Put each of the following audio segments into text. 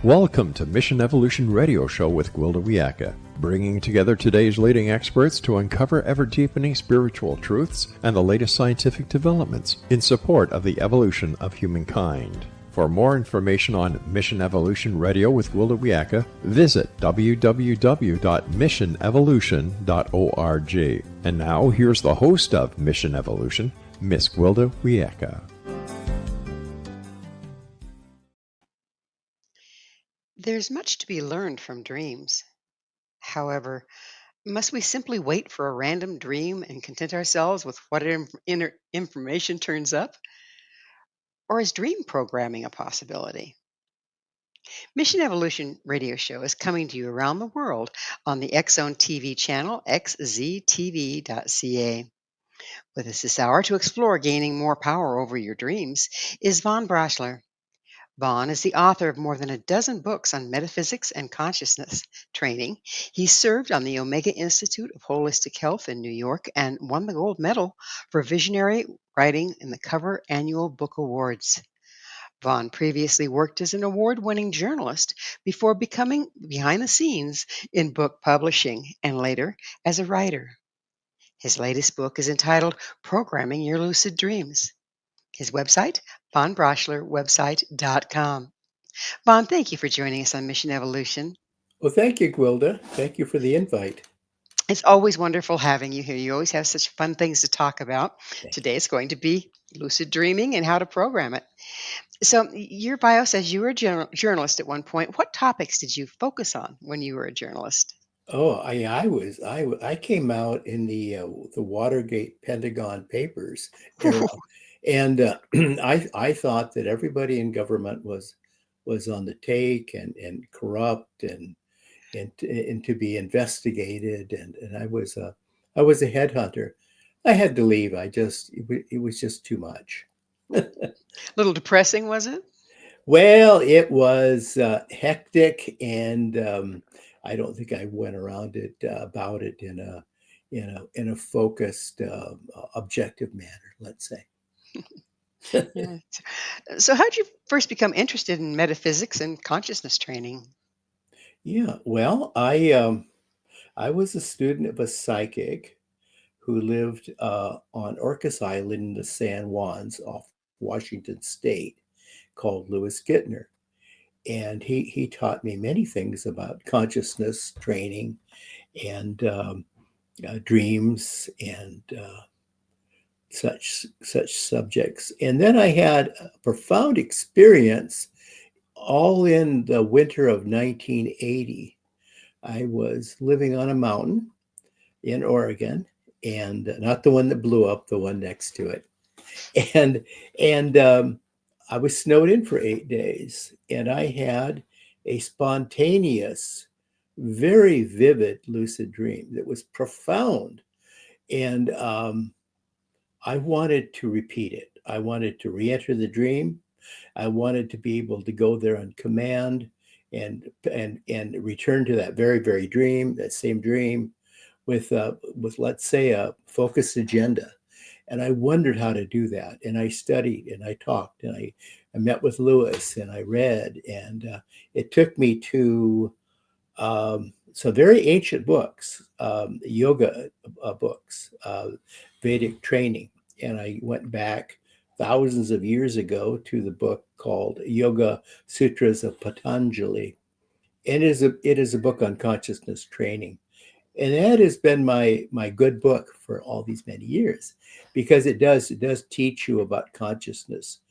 Welcome to Mission Evolution Radio Show with Gwilda Wiyaka, bringing together today's leading experts to uncover ever-deepening spiritual truths and the latest scientific developments in support of the evolution of humankind. For more information on Mission Evolution Radio with Gwilda Wiyaka, visit www.missionevolution.org. And now, here's the host of Mission Evolution, Miss Gwilda Wiyaka. There's much to be learned from dreams. However, must we simply wait for a random dream and content ourselves with what information turns up? Or is dream programming a possibility? Mission Evolution Radio Show is coming to you around the world on the X-Zone TV channel, xztv.ca. With us this hour to explore gaining more power over your dreams is Von Braschler. Vaughn is the author of more than a dozen books on metaphysics and consciousness training. He served on the Omega Institute of Holistic Health in New York and won the gold medal for visionary writing in the COVR Annual Book Awards. Vaughn previously worked as an award-winning journalist before becoming behind the scenes in book publishing and later as a writer. His latest book is entitled Programming Your Lucid Dreams. His website, vonbraschlerwebsite.com. Von, thank you for joining us on Mission Evolution. Well, thank you, Gwilda. Thank you for the invite. It's always wonderful having you here. You always have such fun things to talk about. Today it's going to be lucid dreaming and how to program it. So your bio says you were a journalist at one point. What topics did you focus on when you were a journalist? Oh, I came out in the Watergate Pentagon Papers era, and I thought that everybody in government was on the take and corrupt and to be investigated, and I was a headhunter. I had to leave. It was just too much. A little depressing, was it? Well, it was hectic, and I don't think I went around it about it in a focused, objective manner, let's say. Yeah. So how did you first become interested in metaphysics and consciousness training? Yeah, well, I was a student of a psychic who lived on Orcas Island in the San Juans off Washington State, called Louis Gittner. And he taught me many things about consciousness training and dreams and such subjects. And then I had a profound experience all in the winter of 1980. I was living on a mountain in Oregon, and not the one that blew up, the one next to it. And I was snowed in for 8 days, and I had a spontaneous, very vivid lucid dream that was profound. And I wanted to repeat it. I wanted to re-enter the dream. I wanted to be able to go there on command and return to that very, very dream, that same dream, with let's say a focused agenda. And I wondered how to do that. And I studied and I talked and I met with Lewis and I read. And it took me to some very ancient books, yoga books, Vedic training. And I went back thousands of years ago to the book called Yoga Sutras of Patanjali. And it is a book on consciousness training. And that has been my good book for all these many years, because it does teach you about consciousness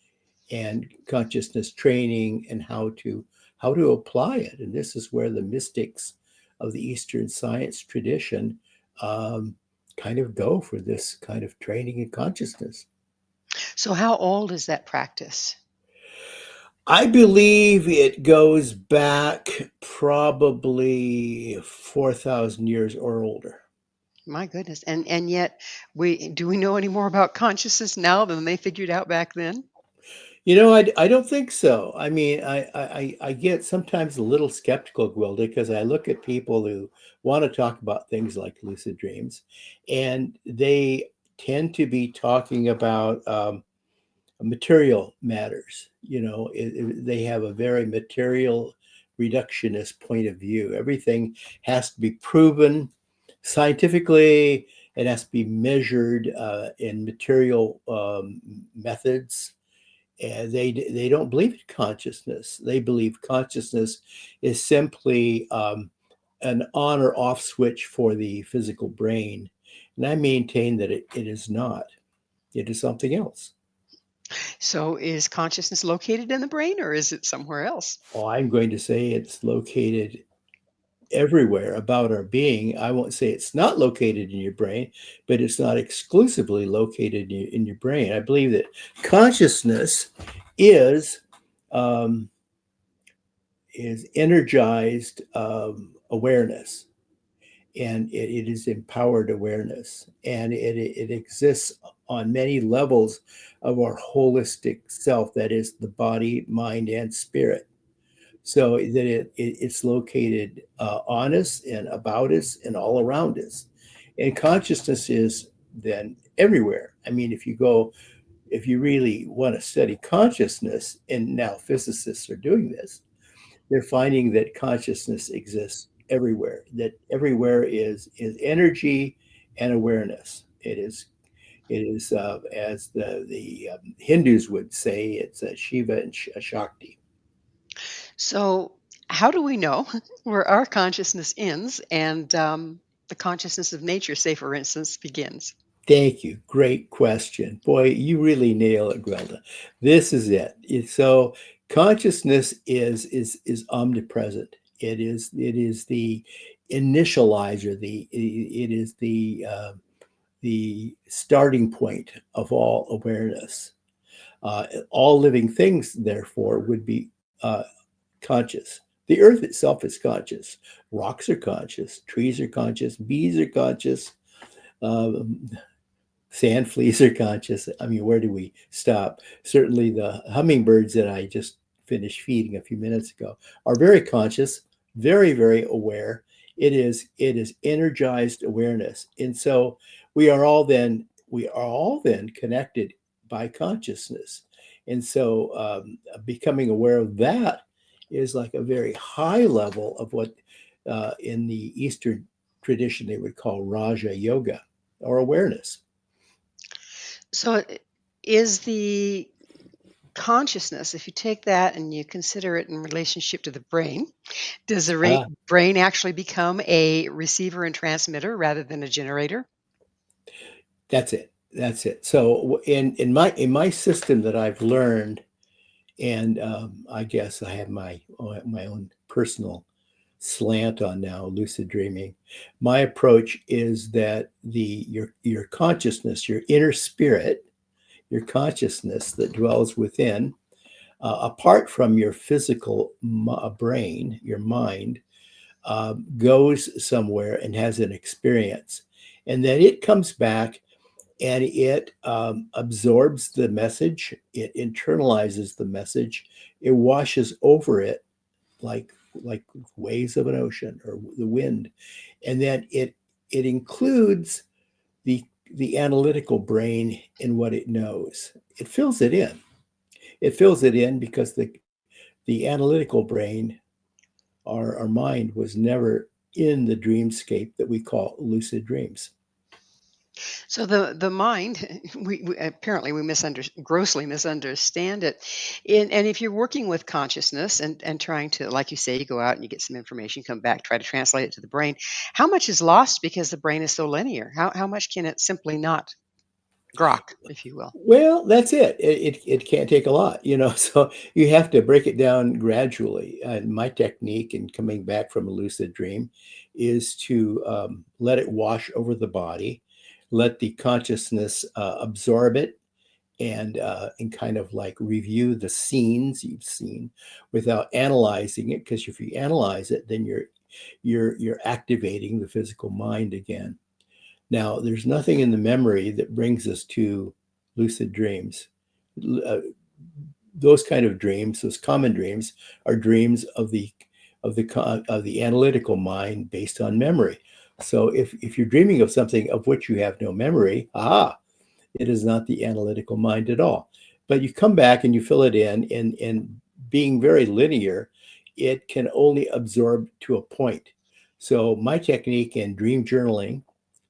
and consciousness training and how to apply it. And this is where the mystics of the Eastern science tradition kind of go for this kind of training in consciousness. So how old is that practice? I believe it goes back probably 4,000 years or older. My goodness. And yet do we know any more about consciousness now than they figured out back then? You know, I don't think so. I mean, I get sometimes a little skeptical, Gwilda, because I look at people who want to talk about things like lucid dreams, and they tend to be talking about material matters. You know, they have a very material reductionist point of view. Everything has to be proven scientifically. It has to be measured in material methods. And they don't believe in consciousness. They believe consciousness is simply an on or off switch for the physical brain. And I maintain that it is not. It is something else. So is consciousness located in the brain or is it somewhere else? Oh, I'm going to say it's located everywhere about our being. I won't say it's not located in your brain, but it's not exclusively located in your brain. I believe that consciousness is energized awareness, and it is empowered awareness, and it exists on many levels of our holistic self, that is the body, mind, and spirit. So that it's located on us and about us and all around us. And consciousness is then everywhere. I mean, if you really want to study consciousness, and now physicists are doing this, they're finding that consciousness exists everywhere, that everywhere is energy and awareness. It is as the Hindus would say, it's a Shiva and Shakti. So, how do we know where our consciousness ends and the consciousness of nature, say, for instance, begins? Thank you. Great question. Boy, you really nail it, Gwilda. This is it. So consciousness is omnipresent. It is the initializer. It is the starting point of all awareness. All living things, therefore, would be conscious. The earth itself is conscious. Rocks are conscious. Trees are conscious. Bees are conscious. Um, Sand fleas are conscious. I mean, where do we stop? Certainly, the hummingbirds that I just finished feeding a few minutes ago are very conscious, very, very aware. It is energized awareness, and so we are all then connected by consciousness, and so becoming aware of that is like a very high level of what in the Eastern tradition they would call Raja Yoga or awareness. So, is the consciousness, if you take that and you consider it in relationship to the brain, does the brain actually become a receiver and transmitter rather than a generator? That's it. That's it. So in my system that I've learned, and I guess I have my own personal slant on now lucid dreaming. My approach is that your consciousness, your inner spirit, your consciousness that dwells within, apart from your physical brain, your mind, goes somewhere and has an experience, and then it comes back and it absorbs the message, it internalizes the message, it washes over it like waves of an ocean or the wind, and then it includes the analytical brain in what it knows. It fills it in. It fills it in because the analytical brain, our mind, was never in the dreamscape that we call lucid dreams. So the mind, we apparently grossly misunderstand it. And if you're working with consciousness and trying to, like you say, you go out and you get some information, come back, try to translate it to the brain, how much is lost because the brain is so linear? How much can it simply not grok, if you will? Well, that's it. It can't take a lot, so you have to break it down gradually. My technique in coming back from a lucid dream is to let it wash over the body, let the consciousness absorb it, and kind of like review the scenes you've seen without analyzing it. Because if you analyze it, then you're activating the physical mind again. Now, there's nothing in the memory that brings us to lucid dreams. Those kind of dreams, those common dreams, are dreams of the analytical mind based on memory. So if you're dreaming of something of which you have no memory, it is not the analytical mind at all. But you come back and you fill it in, and being very linear, it can only absorb to a point. So my technique in dream journaling,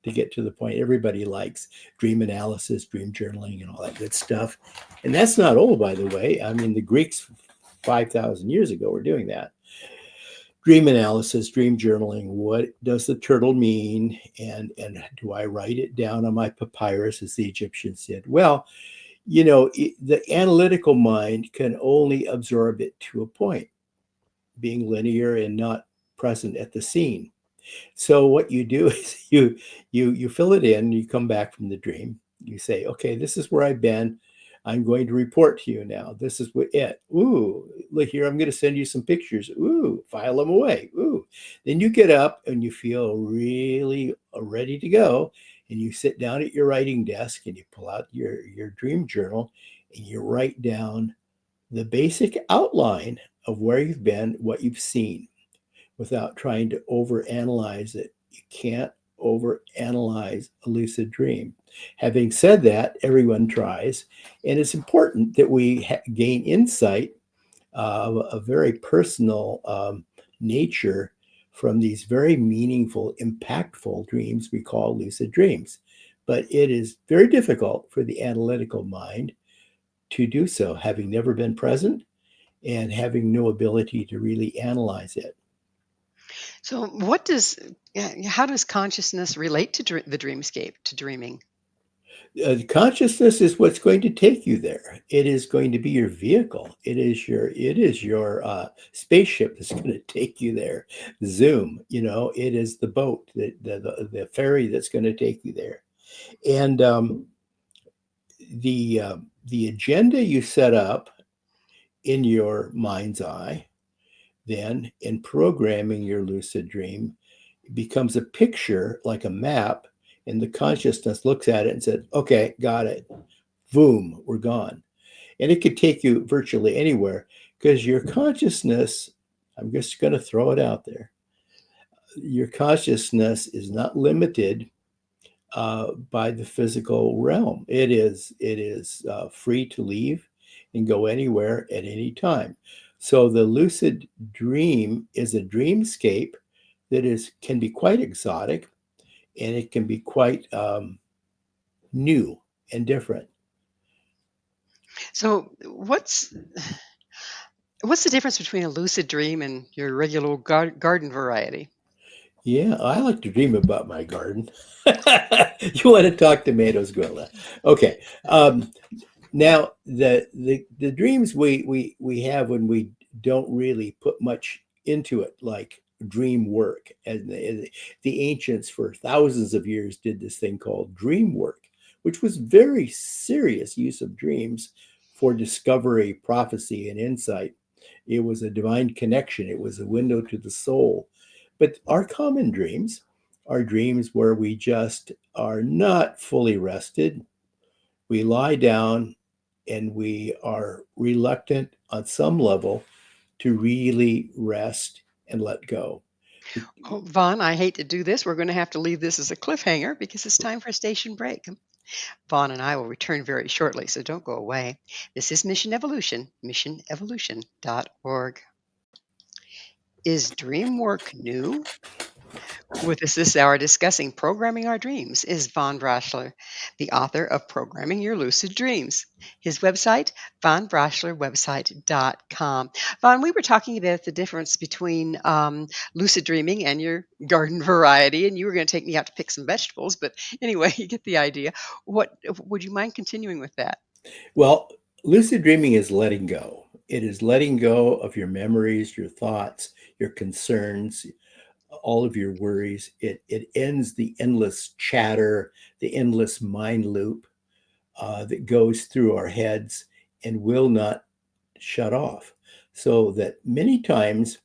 to get to the point everybody likes, dream analysis, dream journaling, and all that good stuff. And that's not old, by the way. I mean, the Greeks 5,000 years ago were doing that. Dream analysis, dream journaling. What does the turtle mean? And do I write it down on my papyrus as the Egyptians did? Well, the analytical mind can only absorb it to a point, being linear and not present at the scene. So what you do is you fill it in, you come back from the dream, you say, okay, this is where I've been. I'm going to report to you now. This is what it. Ooh, look here, I'm going to send you some pictures. Ooh, file them away. Ooh. Then you get up and you feel really ready to go. And you sit down at your writing desk and you pull out your dream journal and you write down the basic outline of where you've been, what you've seen, without trying to overanalyze it. You can't overanalyze a lucid dream. Having said that, everyone tries, and it's important that we gain insight of a very personal nature from these very meaningful, impactful dreams we call lucid dreams. But it is very difficult for the analytical mind to do so, having never been present and having no ability to really analyze it. So, how does consciousness relate to the dreamscape, to dreaming? Consciousness is what's going to take you there. It is going to be your vehicle. It is your spaceship that's going to take you there. Zoom, it is the boat, the ferry that's going to take you there. And the agenda you set up in your mind's eye, then in programming your lucid dream, becomes a picture like a map, and the consciousness looks at it and says, okay, got it. Boom, we're gone. And it could take you virtually anywhere because your consciousness, I'm just going to throw it out there, your consciousness is not limited by the physical realm. It is free to leave and go anywhere at any time. So the lucid dream is a dreamscape that can be quite exotic, and it can be quite new and different. So, what's the difference between a lucid dream and your regular garden variety? Yeah, I like to dream about my garden. You want to talk tomatoes, Gwilda? Okay. Now, the dreams we have when we don't really put much into it, like dream work, and the ancients for thousands of years did this thing called dream work, which was very serious use of dreams for discovery, prophecy, and insight. It was a divine connection. It was a window to the soul. But our common dreams are dreams where we just are not fully rested. We lie down and we are reluctant on some level to really rest and let go. Oh, Vaughn, I hate to do this. We're going to have to leave this as a cliffhanger because it's time for a station break. Vaughn and I will return very shortly, so don't go away. This is Mission Evolution, missionevolution.org. Is dream work new? With us this hour discussing programming our dreams is Von Braschler, the author of Programming Your Lucid Dreams. His website, vonbraschlerwebsite.com. Von, we were talking about the difference between lucid dreaming and your garden variety, and you were going to take me out to pick some vegetables, but anyway, you get the idea. What would you mind continuing with that? Well, lucid dreaming is letting go. It is letting go of your memories, your thoughts, your concerns, all of your worries. It ends the endless chatter, the endless mind loop that goes through our heads and will not shut off. So that many times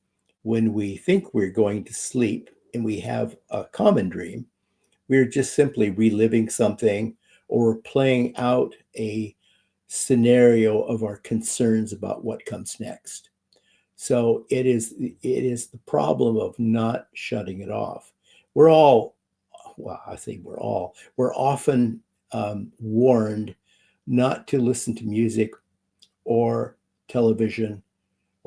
when we think we're going to sleep and we have a common dream, we're just simply reliving something or playing out a scenario of our concerns about what comes next. So it is the problem of not shutting it off. We're often warned not to listen to music or television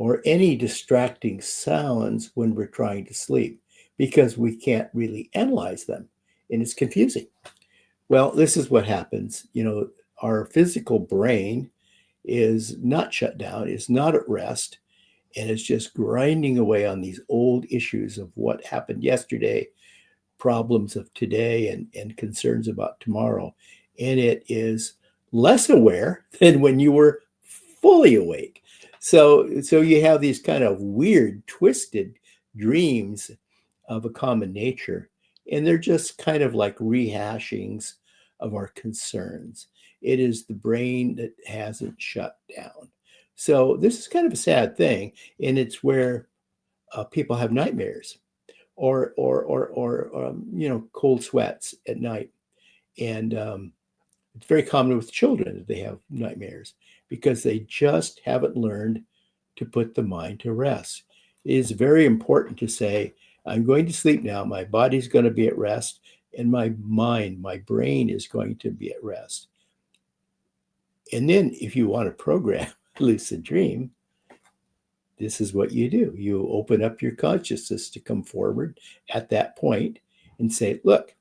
or any distracting sounds when we're trying to sleep because we can't really analyze them and it's confusing. Well, this is what happens. Our physical brain is not shut down, is not at rest, and it's just grinding away on these old issues of what happened yesterday, problems of today, and concerns about tomorrow. And it is less aware than when you were fully awake. So you have these kind of weird, twisted dreams of a common nature, and they're just kind of like rehashings of our concerns. It is the brain that hasn't shut down. So this is kind of a sad thing, and it's where people have nightmares or cold sweats at night, and it's very common with children that they have nightmares because they just haven't learned to put the mind to rest. It is very important to say, I'm going to sleep now. My body's going to be at rest, and my mind, my brain is going to be at rest. And then if you want to program lucid dream, this is what you do. You open up your consciousness to come forward at that point and say, look,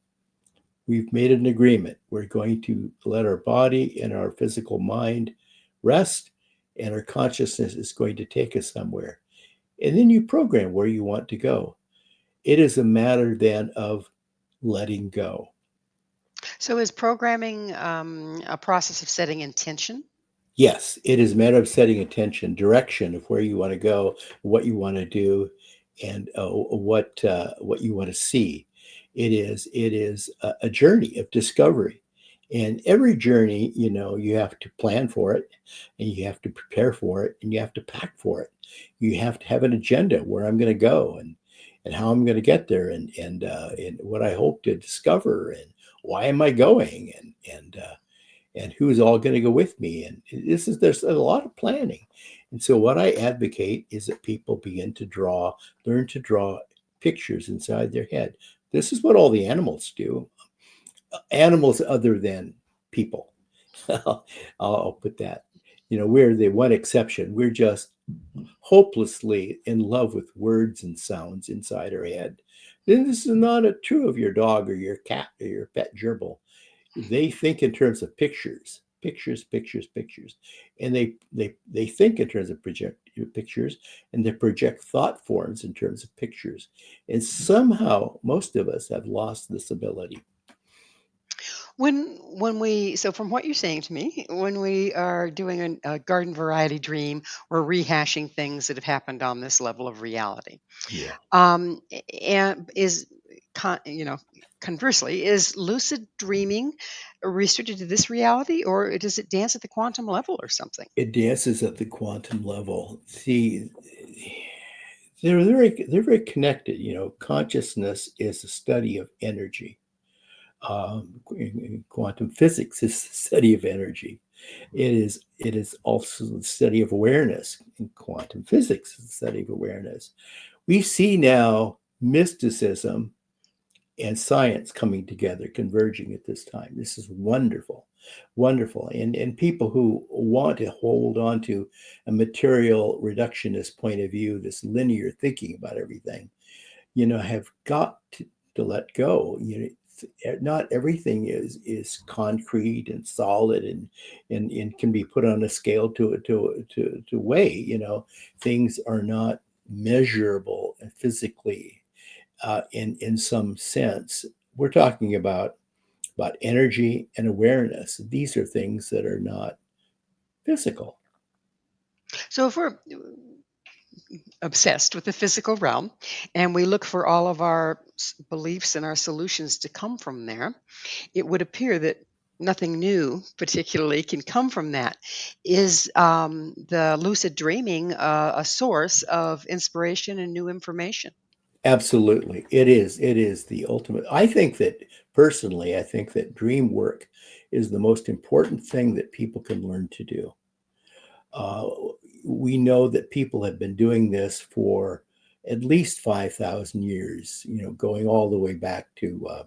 we've made an agreement. We're going to let our body and our physical mind rest, and our consciousness is going to take us somewhere. And then you program where you want to go. It is a matter then of letting go. So is programming a process of setting intention? Yes, it is a matter of setting attention, direction of where you want to go, what you want to do, and what you want to see. It is a journey of discovery, and every journey, you have to plan for it, and you have to prepare for it, and you have to pack for it. You have to have an agenda where I'm going to go and how I'm going to get there, and what I hope to discover, and why am I going, and who's all going to go with me. And there's a lot of planning. And so what I advocate is that people begin to learn to draw pictures inside their head. This is what all the animals do. Animals other than people. I'll put that. We're the one exception. We're just hopelessly in love with words and sounds inside our head. Then this is not true of your dog or your cat or your pet gerbil. They think in terms of pictures, and they think in terms of pictures, and they project thought forms in terms of pictures. And somehow most of us have lost this ability. So from what you're saying to me, when we are doing a garden variety dream, we're rehashing things that have happened on this level of reality. Yeah. And conversely, is lucid dreaming restricted to this reality, or does it dance at the quantum level or something? It dances at the quantum level. See, they're very connected. Consciousness is a study of energy. Quantum physics is the study of energy. It is also the study of awareness. And quantum physics is the study of awareness. We see now mysticism and science coming together, converging at this time. This is wonderful, wonderful. And people who want to hold on to a material reductionist point of view, this linear thinking about everything, have got to let go. Not everything is concrete and solid and can be put on a scale to weigh. Things are not measurable physically in some sense. We're talking about energy and awareness. These are things that are not physical. So if we're obsessed with the physical realm and we look for all of our beliefs and our solutions to come from there, it would appear that nothing new particularly can come from that. Is the lucid dreaming a source of inspiration and new information? Absolutely. It is the ultimate. I think that dream work is the most important thing that people can learn to do. Uh, we know that people have been doing this for at least 5,000 years, going all the way back to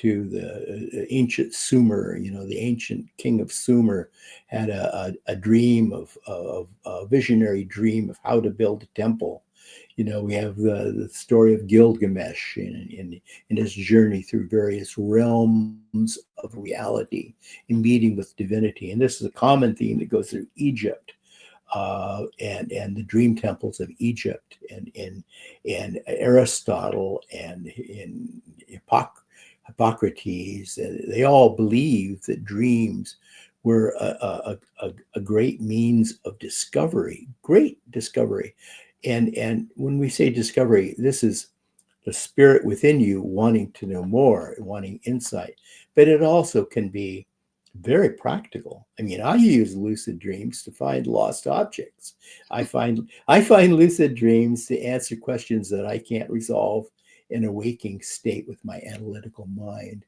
the ancient Sumer. The ancient king of Sumer had a dream of a visionary dream of how to build a temple. We have the story of Gilgamesh in his journey through various realms of reality in meeting with divinity. And this is a common theme that goes through Egypt and the dream temples of Egypt and Aristotle and in Hippocrates. They all believe that dreams were a great means of discovery, great discovery. And when we say discovery, this is the spirit within you wanting to know more, wanting insight. But it also can be very practical. I mean, I use lucid dreams to find lost objects. I find lucid dreams to answer questions that I can't resolve in a waking state with my analytical mind,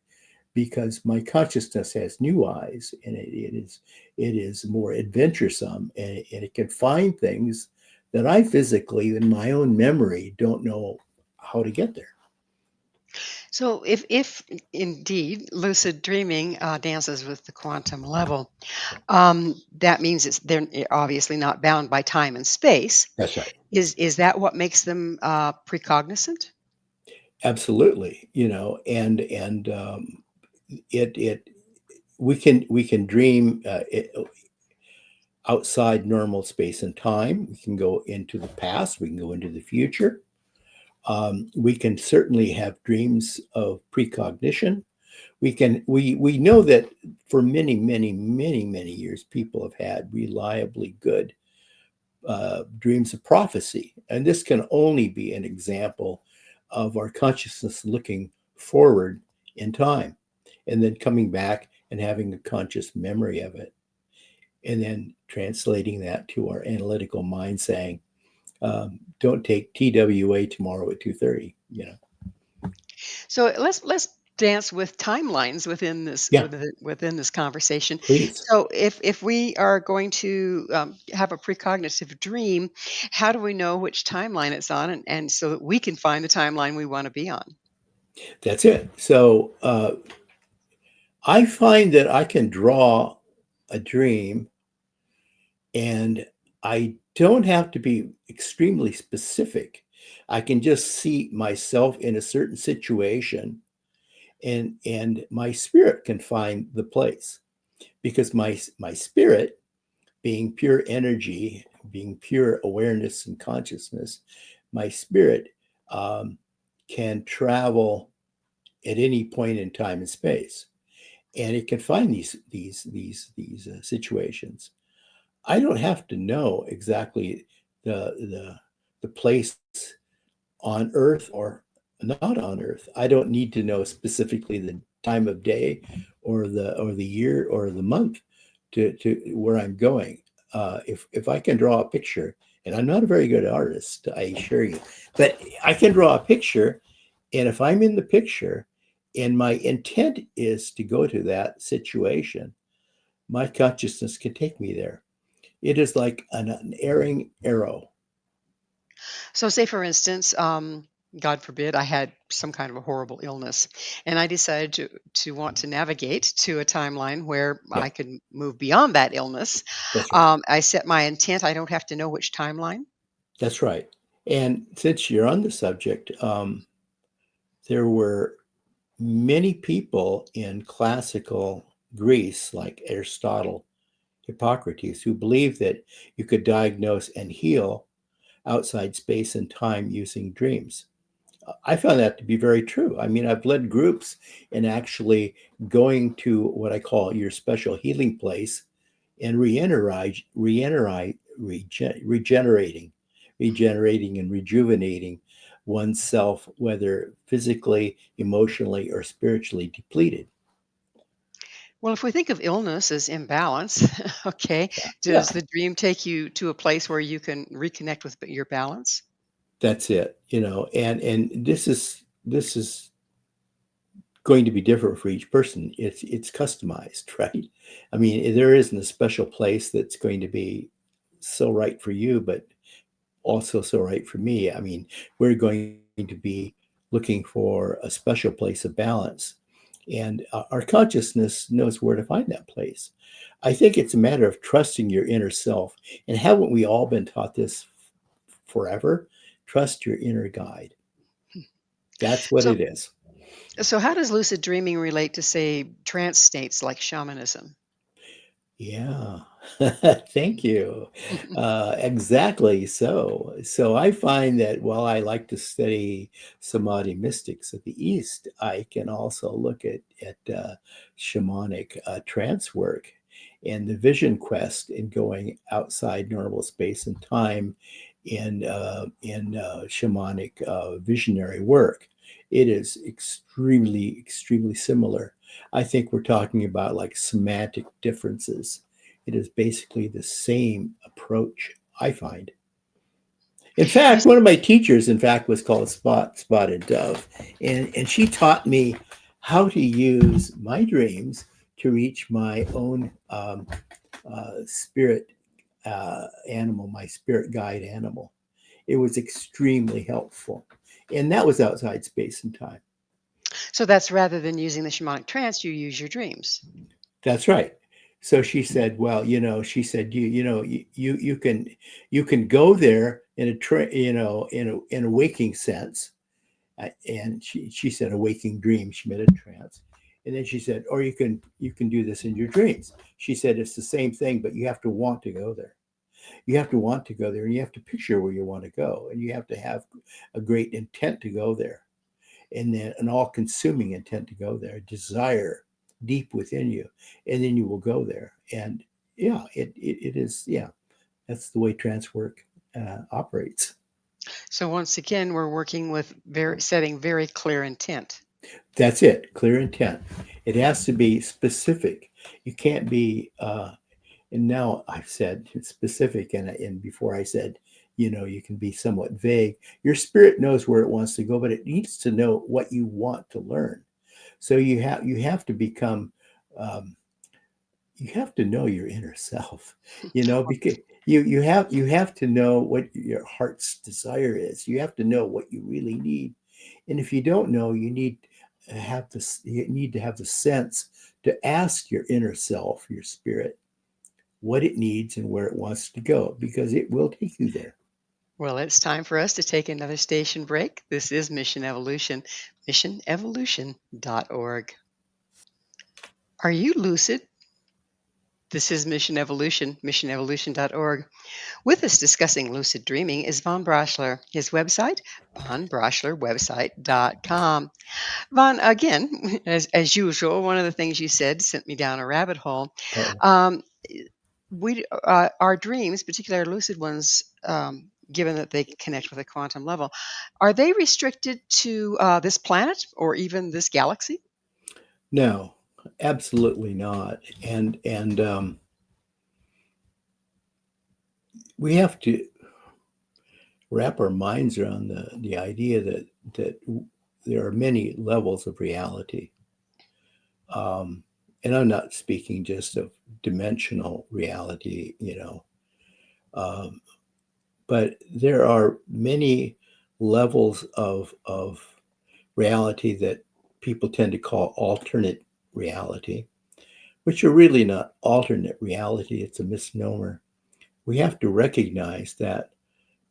because my consciousness has new eyes, and it is more adventuresome, and it can find things that I physically, in my own memory, don't know how to get there. So, if indeed lucid dreaming dances with the quantum level, that means they're obviously not bound by time and space. That's right. Is that what makes them precognizant? Absolutely. And it we can dream outside normal space and time. We can go into the past. We can go into the future. We can certainly have dreams of precognition. We know that for many, many, many, many years, people have had reliably good dreams of prophecy. And this can only be an example of our consciousness looking forward in time and then coming back and having a conscious memory of it. And then translating that to our analytical mind saying, don't take TWA tomorrow at 2:30, So let's dance with timelines within this Yeah, within this conversation. please. So if we are going to have a precognitive dream, how do we know which timeline it's on, and so that we can find the timeline we want to be on? That's it. So I find that I can draw a dream, and I don't have to be extremely specific. I can just see myself in a certain situation, and my spirit can find the place, because my spirit, being pure energy, being pure awareness and consciousness, my spirit can travel at any point in time and space, and it can find these situations. I don't have to know exactly the place on Earth or not on Earth. I don't need to know specifically the time of day or the year or the month to where I'm going. If I can draw a picture, and I'm not a very good artist, I assure you, but I can draw a picture, and if I'm in the picture and my intent is to go to that situation, my consciousness can take me there. It is like an unerring arrow. So, say for instance, God forbid, I had some kind of a horrible illness, and I decided to want to navigate to a timeline where Yeah, I could move beyond that illness. that's right. I set my intent. I don't have to know which timeline. That's right. And since you're on the subject, there were many people in classical Greece, like Aristotle, Hippocrates, who believed that you could diagnose and heal outside space and time using dreams. I found that to be very true. I mean, I've led groups in actually going to what I call your special healing place and regenerating and rejuvenating oneself, whether physically, emotionally, or spiritually depleted. Well, if we think of illness as imbalance, okay, Yeah, does the dream take you to a place where you can reconnect with your balance? that's it. And this is going to be different for each person. It's customized, right? I mean, there isn't a special place that's going to be so right for you, but also so right for me. I mean, we're going to be looking for a special place of balance. And our consciousness knows where to find that place. I think it's a matter of trusting your inner self. And haven't we all been taught this forever? Trust your inner guide. That's what So, it is. so how does lucid dreaming relate to, say, trance states like shamanism? Yeah, thank you. Exactly so. So I find that while I like to study Samadhi mystics of the East, I can also look at shamanic trance work and the vision quest in going outside normal space and time in shamanic visionary work. It is extremely, extremely similar. I think we're talking about like semantic differences. It is basically the same approach, I find. In You, fact, one of my teachers, in fact, was called Spotted Dove, and she taught me how to use my dreams to reach my own spirit animal, my spirit guide animal. It was extremely helpful, and that was outside space and time. so that's rather than using the shamanic trance, you use your dreams. That's right. So she said, "Well, she said, you can go there in a waking sense." And she said a waking dream. She meant a trance. And then she said, or you can do this in your dreams. She said it's the same thing, but you have to want to go there. You have to want to go there, and you have to picture where you want to go, and you have to have a great intent to go there, and then an all-consuming intent to go there, desire deep within you, and then you will go there. And yeah, it is. Yeah, that's the way trance work operates. So once again, we're working with setting very clear intent. That's it. Clear intent. It has to be specific. You can't be. And now I've said it's specific, and before I said, you can be somewhat vague. Your spirit knows where it wants to go, but it needs to know what you want to learn. So you have to become um, you have to know your inner self, because you have to know what your heart's desire is. You have to know what you really need. And if you don't know, you need to have the sense to ask your inner self, your spirit, what it needs and where it wants to go, because it will take you there. Well, it's time for us to take another station break. This is Mission Evolution, missionevolution.org. Are you lucid? This is Mission Evolution, missionevolution.org. With us discussing lucid dreaming is Von Braschler. His website, vonbraschlerwebsite.com. Von, again, as usual, one of the things you said sent me down a rabbit hole. Oh, Um, our dreams, particularly our lucid ones, given that they connect with a quantum level, are they restricted to this planet or even this galaxy? no, absolutely not. And we have to wrap our minds around the idea that there are many levels of reality. Um, and I'm not speaking just of dimensional reality, um, but there are many levels of reality that people tend to call alternate reality, which are really not alternate reality. It's a misnomer. We have to recognize that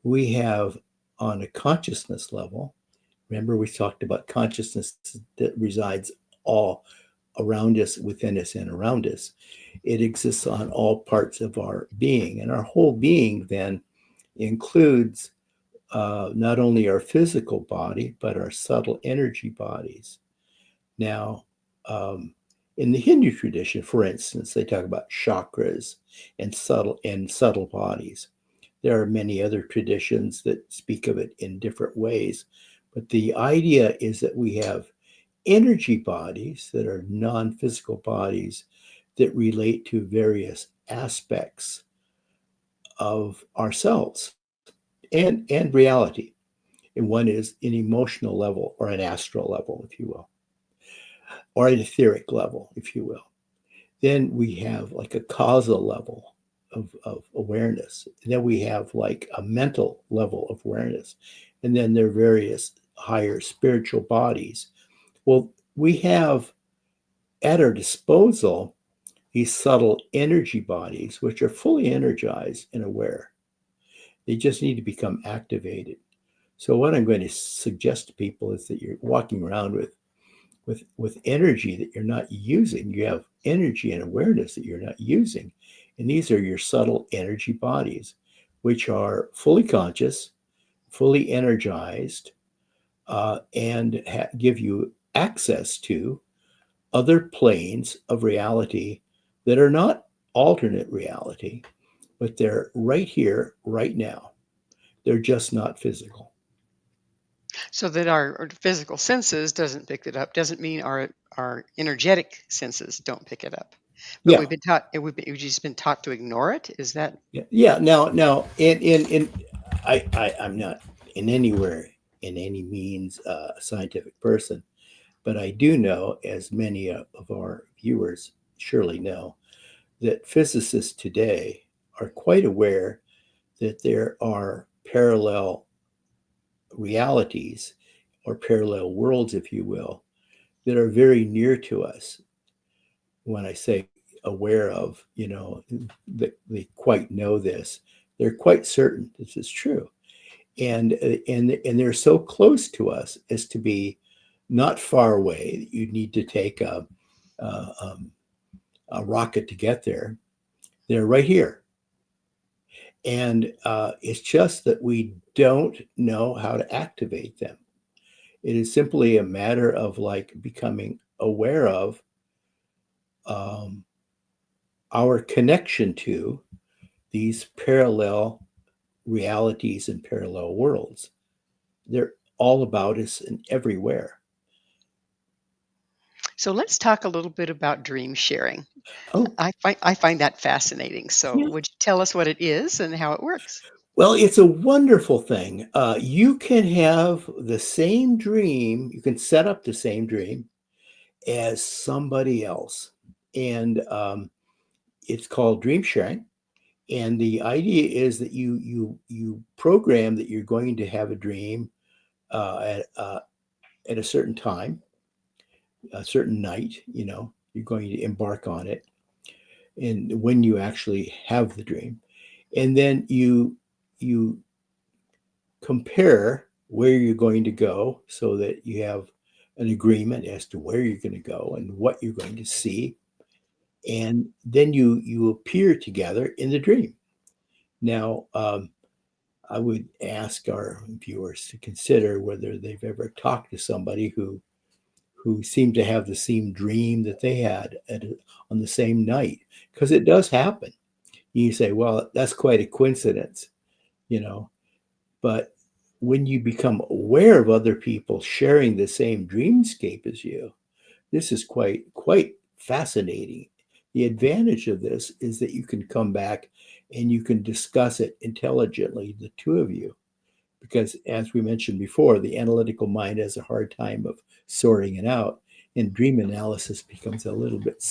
we have, on a consciousness level, remember we talked about consciousness that resides all around us, within us, and around us. It exists on all parts of our being. And our whole being then includes not only our physical body, but our subtle energy bodies. Now, in the Hindu tradition, for instance, they talk about chakras and subtle bodies. There are many other traditions that speak of it in different ways, but the idea is that we have energy bodies that are non-physical bodies that relate to various aspects of ourselves and reality. And one is an emotional level, or an astral level, if you will, or an etheric level, if you will. Then we have like a causal level of awareness. And then we have like a mental level of awareness. And then there are various higher spiritual bodies. Well, we have at our disposal these subtle energy bodies, which are fully energized and aware. They just need to become activated. So what I'm going to suggest to people is that you're walking around with energy that you're not using. You have energy and awareness that you're not using. And these are your subtle energy bodies, which are fully conscious, fully energized, and give you access to other planes of reality that are not alternate reality, but they're right here, right now. They're just not physical. So that our physical senses doesn't pick it up doesn't mean our energetic senses don't pick it up. But Yeah, we've just been taught to ignore it. Is that yeah. Now, I'm not in any means a scientific person, but I do know, as many of our viewers surely know, that physicists today are quite aware that there are parallel realities or parallel worlds, if you will, that are very near to us. When I say aware of, that they quite know this, they're quite certain this is true. And they're so close to us as to be not far away that you need to take a, a rocket to get there. They're right here. And it's just that we don't know how to activate them. It is simply a matter of like becoming aware of our connection to these parallel realities and parallel worlds. They're all about us and everywhere. so? Let's talk a little bit about dream sharing. Oh, I find that fascinating. So yeah. would you tell us what it is and how it works? Well, it's a wonderful thing. You can have the same dream, you can set up the same dream as somebody else. And it's called dream sharing. And the idea is that you program that you're going to have a dream at a certain time, a certain night. You're going to embark on it, and when you actually have the dream, and then you compare where you're going to go so that you have an agreement as to where you're going to go and what you're going to see, and then you appear together in the dream. Now, I would ask our viewers to consider whether they've ever talked to somebody who seemed to have the same dream that they had on the same night, because it does happen. You say, well, that's quite a coincidence, you know, but when you become aware of other people sharing the same dreamscape as you, this is quite fascinating. The advantage of this is that you can come back and you can discuss it intelligently, the two of you, because as we mentioned before, the analytical mind has a hard time of sorting it out, and dream analysis becomes a little bit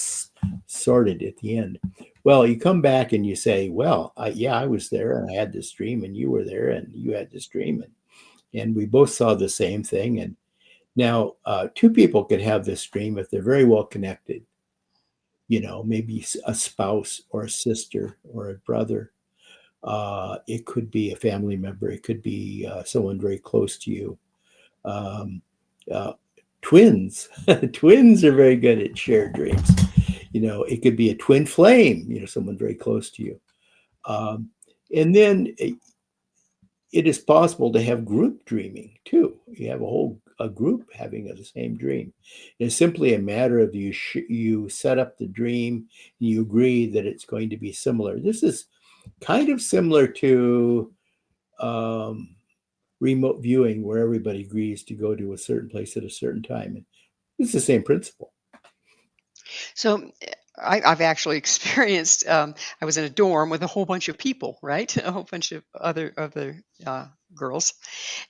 sorted at the end. Well, you come back and you say, well, I was there and I had this dream, and you were there and you had this dream, and we both saw the same thing. And now two people could have this dream if they're very well connected, maybe a spouse or a sister or a brother. It could be a family member. It could be someone very close to you. Um, uh, Twins, twins are very good at shared dreams. It could be a twin flame. Someone very close to you. Um, and then it is possible to have group dreaming too. You have a group having the same dream. It's simply a matter of you set up the dream and you agree that it's going to be similar. This is kind of similar to remote viewing, where everybody agrees to go to a certain place at a certain time. And it's the same principle. So I've actually experienced. I was in a dorm with a whole bunch of people, right? A whole bunch of other girls,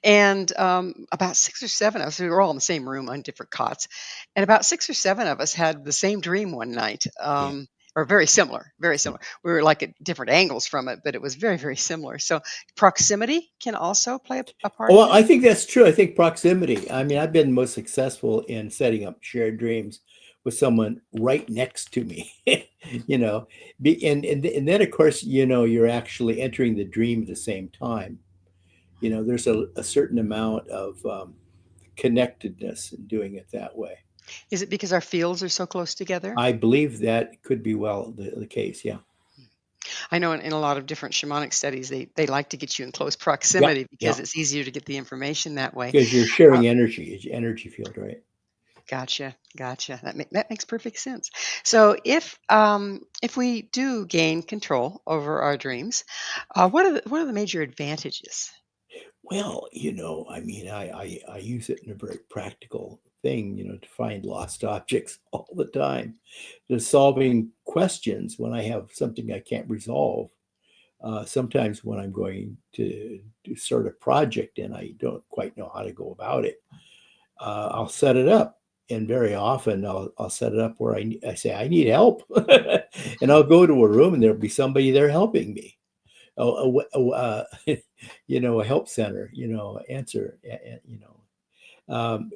and about 6 or 7 of us. We were all in the same room on different cots, and about 6 or 7 of us had the same dream one night. Yeah. Or very similar, very similar. We were like at different angles from it, but it was very, very similar. So proximity can also play a part Oh, in well, this. I think that's true. I think proximity. I mean, I've been most successful in setting up shared dreams with someone right next to me. you know, and then of course, you're actually entering the dream at the same time. There's a certain amount of connectedness in doing it that way. Is it because our fields are so close together? I believe that could be well the case. Yeah. I know in a lot of different shamanic studies, they like to get you in close Yeah. proximity Yeah. because it's easier to get the information that way. Because you're Uh, sharing energy, it's your energy field, right? Gotcha, gotcha. That makes perfect sense. So if we do gain control over our dreams, what are the major advantages? Well, I mean, I use it in a very practical thing, to find lost objects all the time. Just solving questions when I have something I can't resolve. Sometimes when I'm going to do sort of project and I don't quite know how to go about it, I'll set it up. And very often I'll set it up where I say, I need help. And I'll go to a room and there'll be somebody there helping me. A help center, answer,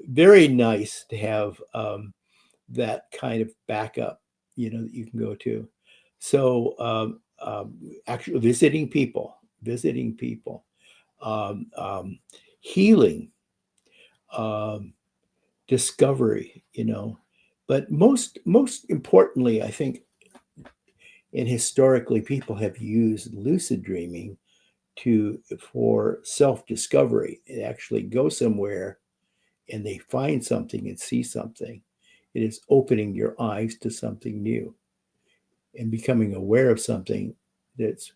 very nice to have that kind of backup, that you can go to. So actually visiting people, um, um, healing, um, discovery, but most importantly, I think, and historically, people have used lucid dreaming for self-discovery and actually go somewhere and they find something and see something. It is opening your eyes to something new and becoming aware of something that's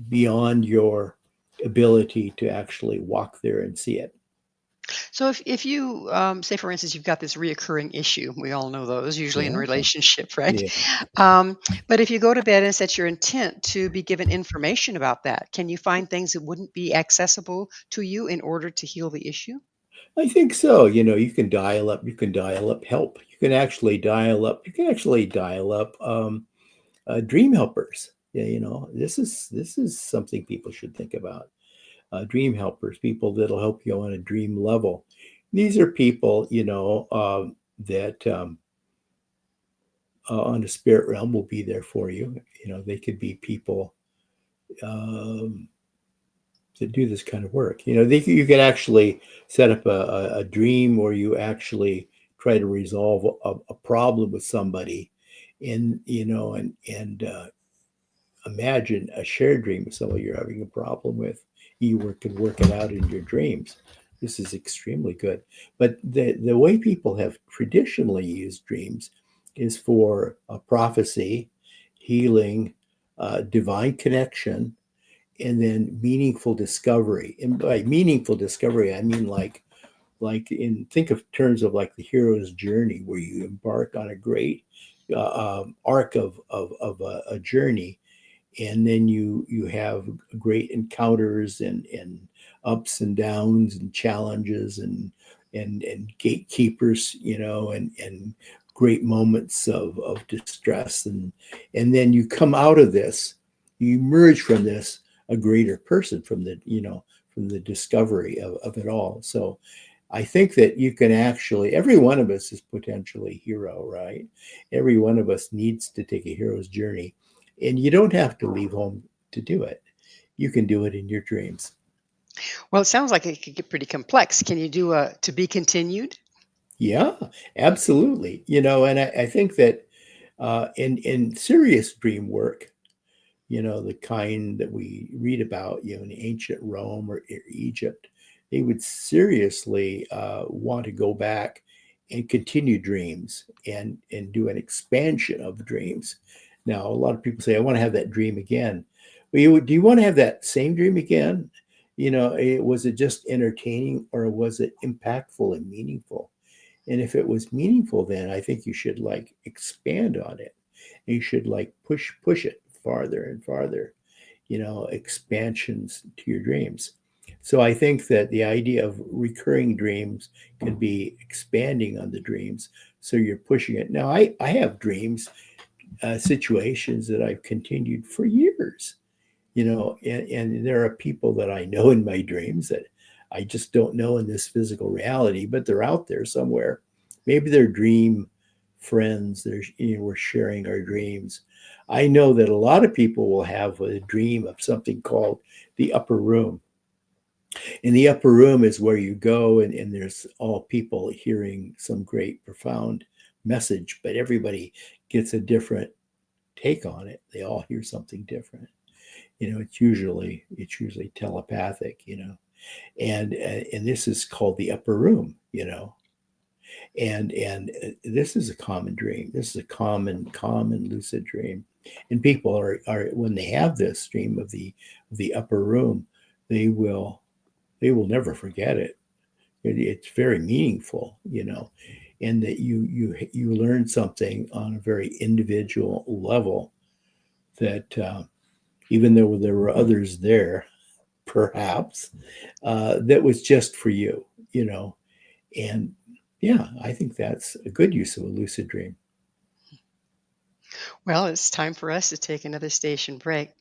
beyond your ability to actually walk there and see it. So if you say, for instance, you've got this reoccurring issue, we all know those, usually in Yeah. relationship, right? Yeah. But if you go to bed and set your intent to be given information about that, can you find things that wouldn't be accessible to you in order to heal the issue? I think so. You can dial up help. You can actually dial up dream helpers. Yeah, this is something people should think about. Dream helpers, people that'll help you on a dream level. These are people, that on the spirit realm will be there for you. They could be people um, that do this kind of work. You could actually set up a dream where you actually try to resolve a problem with somebody, and imagine a shared dream with somebody you're having a problem with. Can work it out in your dreams. This is extremely good. But the way people have traditionally used dreams is for prophecy, healing, divine connection, and then meaningful discovery. And by meaningful discovery, I mean think of terms of like the hero's journey, where you embark on a great arc of a journey, and then you have great encounters and ups and downs and challenges and gatekeepers, and great moments of distress, and then you come out of this, you emerge from this a greater person from the discovery of it all. So I think that you can actually, every one of us is potentially a hero, right? Every one of us needs to take a hero's journey. And you don't have to leave home to do it. You can do it in your dreams. Well, it sounds like it could get pretty complex. Can you do a to be continued? Yeah, absolutely. And I think that in serious dream work, the kind that we read about, in ancient Rome or Egypt, they would seriously want to go back and continue dreams and do an expansion of dreams. Now, a lot of people say, I want to have that dream again. Well, do you want to have that same dream again? Was it just entertaining or was it impactful and meaningful? And if it was meaningful, then I think you should like expand on it. You should like push it farther and farther, expansions to your dreams. So I think that the idea of recurring dreams can be expanding on the dreams. So you're pushing it. Now, I have dreams, situations that I've continued for years, and there are people that I know in my dreams that I just don't know in this physical reality, but they're out there somewhere. Maybe they're dream friends. We're sharing our dreams. I know that a lot of people will have a dream of something called the upper room. And the upper room is where you go, and there's all people hearing some great, profound message, but everybody gets a different take on it. They all hear something different. It's usually telepathic. And this is called the upper room. And this is a common dream. This is a common lucid dream. And people are when they have this dream of the upper room, they will never forget it. It's very meaningful, and that you learn something on a very individual level that even though there were others there, perhaps that was just for you, and yeah, I think that's a good use of a lucid dream. Well, it's time for us to take another station break.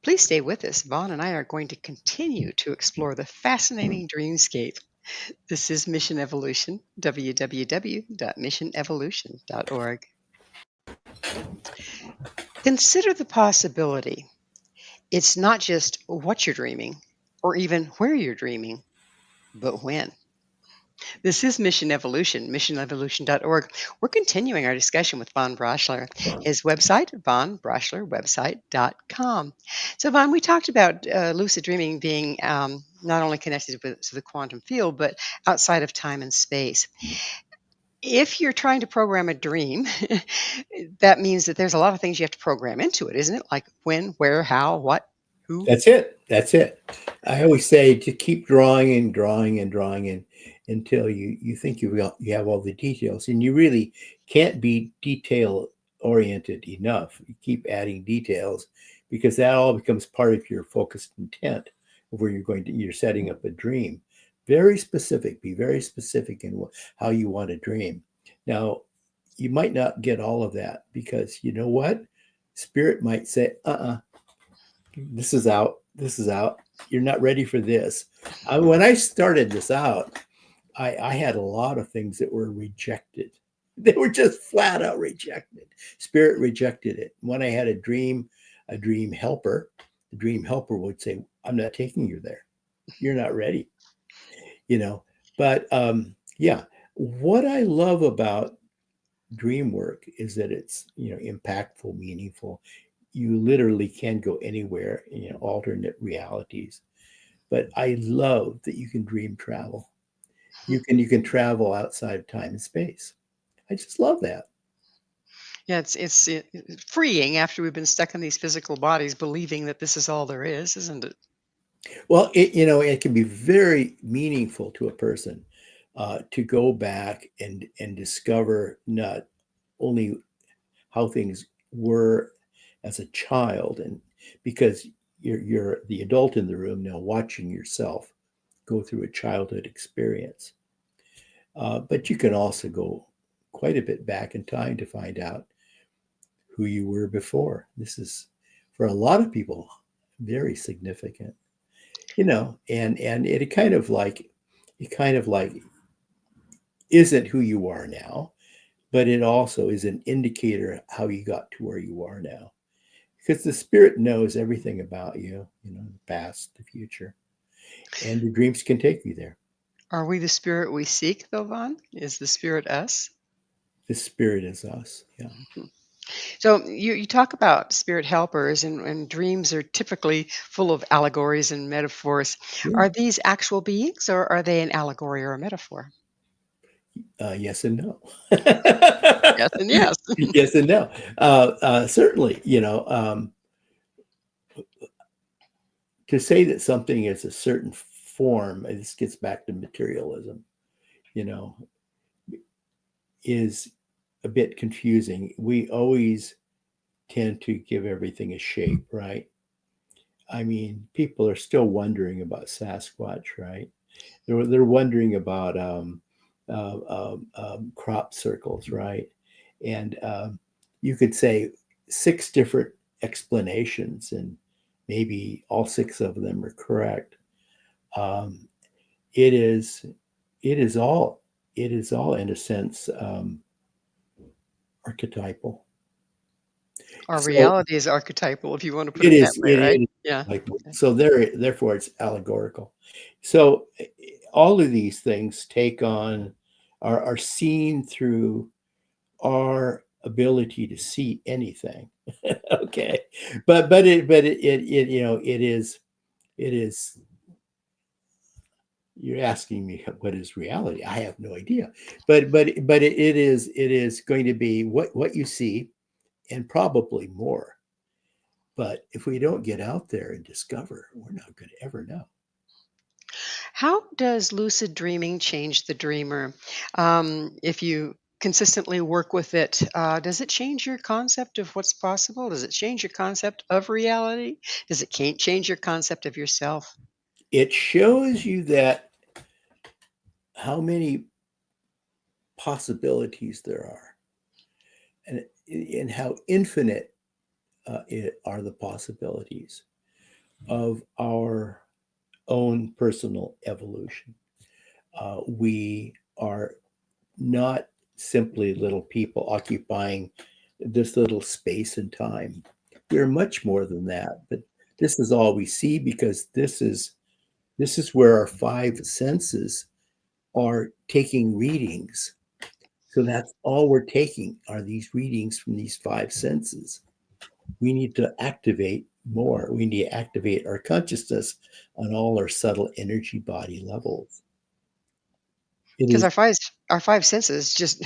Please stay with us. Vaughn and I are going to continue to explore the fascinating dreamscape. This is Mission Evolution, www.missionevolution.org. Consider the possibility. It's not just what you're dreaming or even where you're dreaming, but when. This is Mission Evolution, missionevolution.org. We're continuing our discussion with Von Braschler. His website, vonbraschlerwebsite.com. So, Von, we talked about lucid dreaming being not only connected to the quantum field, but outside of time and space. If you're trying to program a dream, that means that there's a lot of things you have to program into it, isn't it? Like when, where, how, what, who? That's it. I always say to keep drawing and drawing and drawing and until you think you have all the details, and you really can't be detail oriented enough. You keep adding details because that all becomes part of your focused intent of where you're setting up a dream. Very specific. Be very specific in how you want to dream. Now, you might not get all of that because you know what? Spirit might say, this is out. You're not ready for this. When I started this out, I had a lot of things that were rejected. They were just flat out rejected. Spirit rejected it. When I had a dream helper, the dream helper would say, I'm not taking you there. You're not ready. But yeah, what I love about dream work is that it's, impactful, meaningful. You literally can go anywhere, alternate realities. But I love that you can dream travel. You can travel outside of time and space. I just love that. Yeah, it's freeing after we've been stuck in these physical bodies, believing that this is all there is, isn't it? Well, it can be very meaningful to a person to go back and discover not only how things were as a child, and because you're the adult in the room now watching yourself go through a childhood experience. But you can also go quite a bit back in time to find out who you were before. This is, for a lot of people, very significant, and it kind of like isn't who you are now, but it also is an indicator of how you got to where you are now. Because the spirit knows everything about you, the past, the future, and the dreams can take you there. Are we the spirit we seek, though, Vaughn? Is the spirit us? The spirit is us. Yeah. Mhm. So you talk about spirit helpers, and dreams are typically full of allegories and metaphors. Yeah. Are these actual beings, or are they an allegory or a metaphor? Yes and no. Yes and yes. Yes and no. Certainly, to say that something is a certain form, and this gets back to materialism, is a bit confusing. We always tend to give everything a shape, right? I mean, people are still wondering about Sasquatch, right? They're wondering about crop circles, right? And you could say 6 different explanations, and maybe all 6 of them are correct. Um, it is all in a sense archetypal. Our So reality is archetypal, if you want to put it it that is, way, right? it is Yeah. like, so therefore it's allegorical. So all of these things take on, are seen through our ability to see anything. Okay. But you know, it is, you're asking me what is reality. I have no idea. But it is going to be what you see, and probably more. But if we don't get out there and discover, we're not going to ever know. How does lucid dreaming change the dreamer? If you consistently work with it, does it change your concept of what's possible? Does it change your concept of reality? Does it change your concept of yourself? It shows you that how many possibilities there are, and how infinite are the possibilities of our own personal evolution. We are not simply little people occupying this little space and time. We're much more than that, but this is all we see, because this is where our five senses are taking readings. So that's all we're taking, are these readings from these five senses. We need to activate more. We need to activate our consciousness on all our subtle energy body levels. It Because is our five senses, just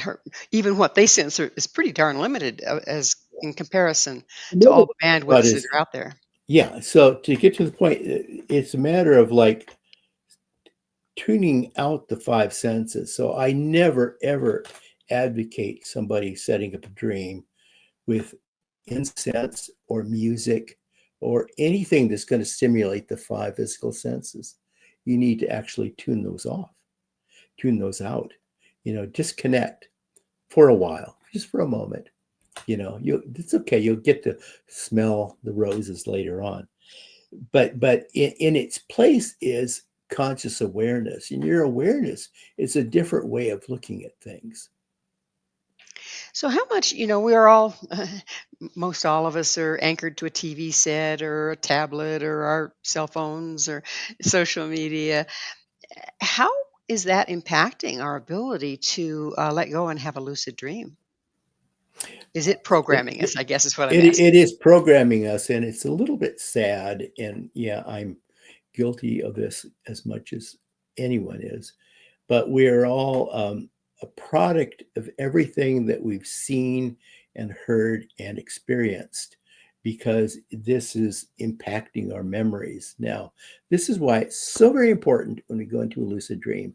even what they sense is pretty darn limited, as in comparison to all the but bandwidths that is are out there. yeah. So to get to the point, it's a matter of like tuning out the five senses. So I never ever advocate somebody setting up a dream with incense or music or anything that's going to stimulate the five physical senses. You need to actually tune those off, tune those out, you know, disconnect for a while, just for a moment. You know, it's okay. You'll get to smell the roses later on. But in its place is conscious awareness. And your awareness is a different way of looking at things. So, how much, we are all, most all of us are anchored to a TV set or a tablet or our cell phones or social media. How is that impacting our ability to let go and have a lucid dream? Is it It, programming it, us? I guess is what I'm it asking. is programming us, and it's a little bit sad. And yeah, I'm guilty of this as much as anyone is. But we are all a product of everything that we've seen and heard and experienced, because this is impacting our memories. Now, this is why it's so very important when we go into a lucid dream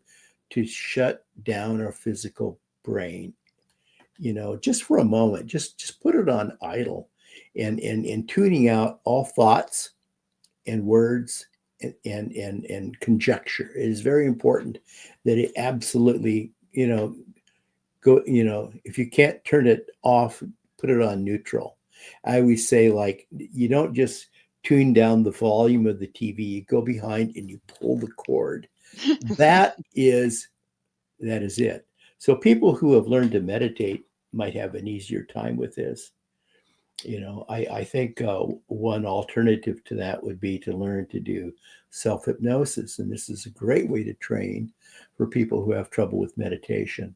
to shut down our physical brain, you know, just for a moment. Just put it on idle, and tuning out all thoughts and words and conjecture. It is very important that it absolutely, you know, go, you know, if you can't turn it off, put it on neutral. I always say, like, you don't just tune down the volume of the TV, you go behind and you pull the cord. That is it. So people who have learned to meditate might have an easier time with this. You know, I think one alternative to that would be to learn to do self hypnosis. And this is a great way to train for people who have trouble with meditation.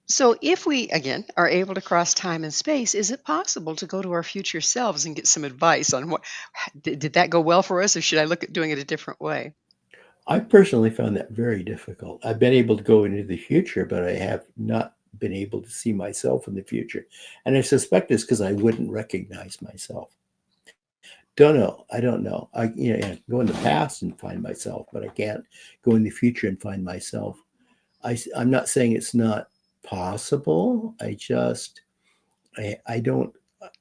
So, if we, again, are able to cross time and space, is it possible to go to our future selves and get some advice on did that go well for us, or should I look at doing it a different way? I personally found that very difficult. I've been able to go into the future, but I have not been able to see myself in the future. And I suspect it's because I wouldn't recognize myself. Don't know. I don't know. I go in the past and find myself, but I can't go in the future and find myself. I'm not saying it's not possible. I don't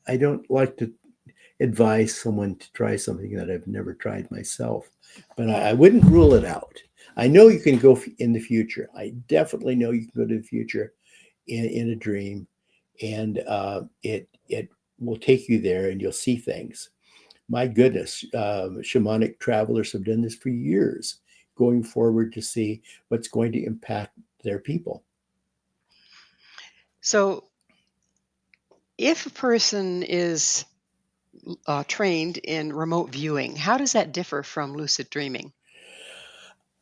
I don't like to advise someone to try something that I've never tried myself, but I wouldn't rule it out. I know you can go in the future. I definitely know you can go to the future in a dream, and it will take you there, and you'll see things. My goodness, shamanic travelers have done this for years, going forward to see what's going to impact their people. So, if a person is trained in remote viewing, how does that differ from lucid dreaming?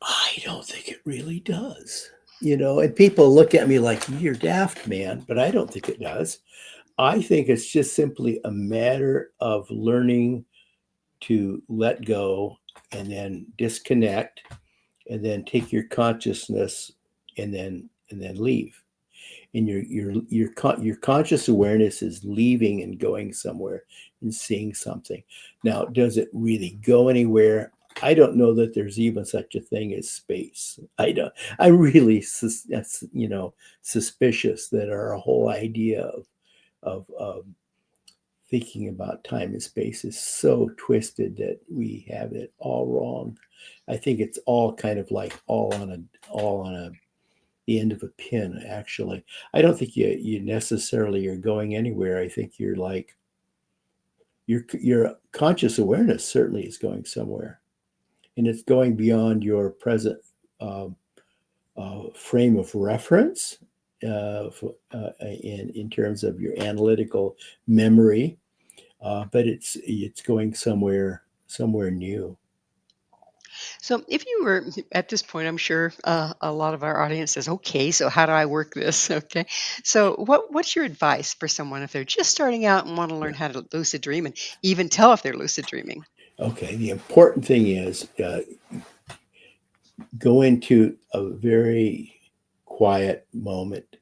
I don't think it really does. And people look at me like, you're daft, man, but I don't think it does. I think it's just simply a matter of learning to let go and then disconnect and then take your consciousness and then leave. And your conscious awareness is leaving and going somewhere and seeing something. Now, does it really go anywhere? I don't know that there's even such a thing as space. I don't. I'm really, suspicious that our whole idea of thinking about time and space is so twisted that we have it all wrong. I think it's all kind of like all on a the end of a pin, actually. I don't think you necessarily are going anywhere. I think you're like your conscious awareness certainly is going somewhere, and it's going beyond your present um, frame of reference in terms of your analytical memory, but it's going somewhere new. So, if you were at this point, I'm sure a lot of our audience says, "Okay, so how do I work this?" Okay, so what's your advice for someone if they're just starting out and want to learn Yeah. how to lucid dream and even tell if they're lucid dreaming? Okay. The important thing is go into a very quiet moment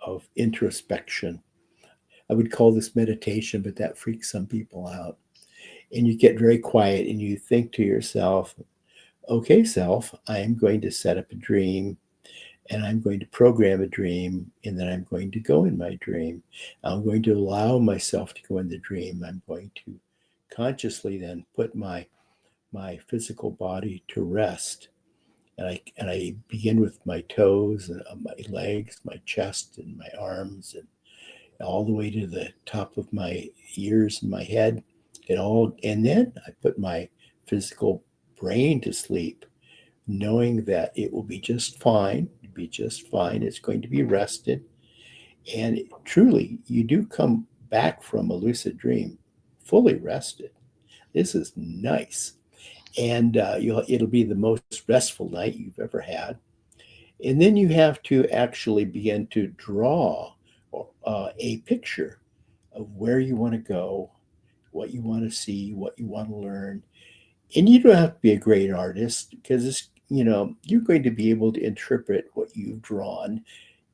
of introspection. I would call this meditation, but that freaks some people out. And you get very quiet and you think to yourself, okay, self, I am going to set up a dream and I'm going to program a dream and then I'm going to go in my dream. I'm going to allow myself to go in the dream. I'm going to consciously then put my physical body to rest. And I begin with my toes and my legs, my chest and my arms and all the way to the top of my ears and my head. And then I put my physical brain to sleep, knowing that it will be just fine, be just fine. It's going to be rested. And truly, you do come back from a lucid dream fully rested. This is nice. And it'll be the most restful night you've ever had. And then you have to actually begin to draw a picture of where you want to go, what you want to see, what you want to learn. And you don't have to be a great artist because you're going to be able to interpret what you've drawn.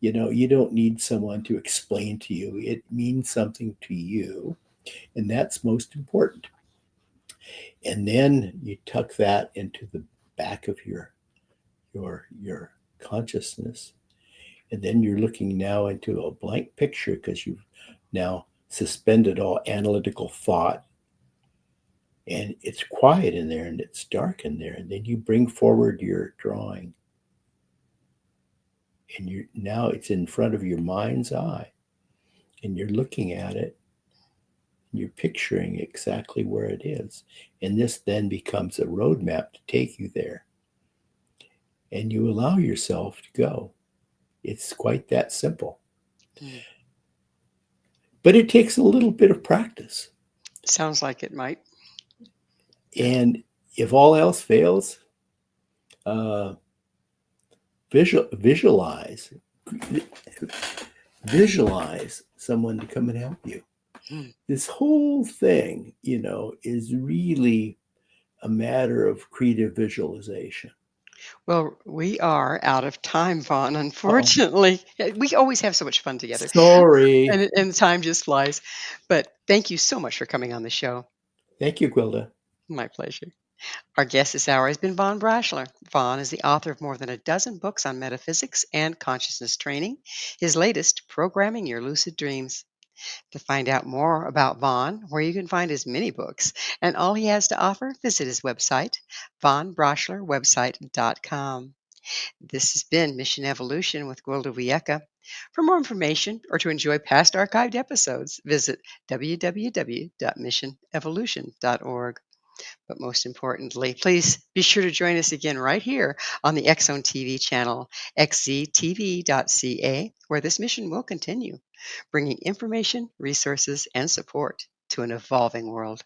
You don't need someone to explain to you. It means something to you, and that's most important. And then you tuck that into the back of your consciousness. And then you're looking now into a blank picture because you've now suspended all analytical thought, and it's quiet in there and it's dark in there. And then you bring forward your drawing, and now it's in front of your mind's eye, and you're looking at it, and you're picturing exactly where it is. And this then becomes a roadmap to take you there. And you allow yourself to go. It's quite that simple. Mm, But it takes a little bit of practice. sounds like it might. And if all else fails, uh, visualize someone to come and help you. Mm. This whole thing, is really a matter of creative visualization. Well, we are out of time, Vaughn. Oh, Unfortunately, we always have so much fun together, sorry. and time just flies. But thank you so much for coming on the show. Thank you, Gwilda. My pleasure. Our guest this hour has been Von Braschler. Von is the author of more than a dozen books on metaphysics and consciousness training. His latest, Programming Your Lucid Dreams. To find out more about Von, where you can find his many books and all he has to offer, visit his website, vonbraschlerwebsite.com. This has been Mission Evolution with Gwilda Wiyaka. For more information or to enjoy past archived episodes, visit www.missionevolution.org. But most importantly, please be sure to join us again right here on the X-Zone TV channel, xztv.ca, where this mission will continue, bringing information, resources, and support to an evolving world.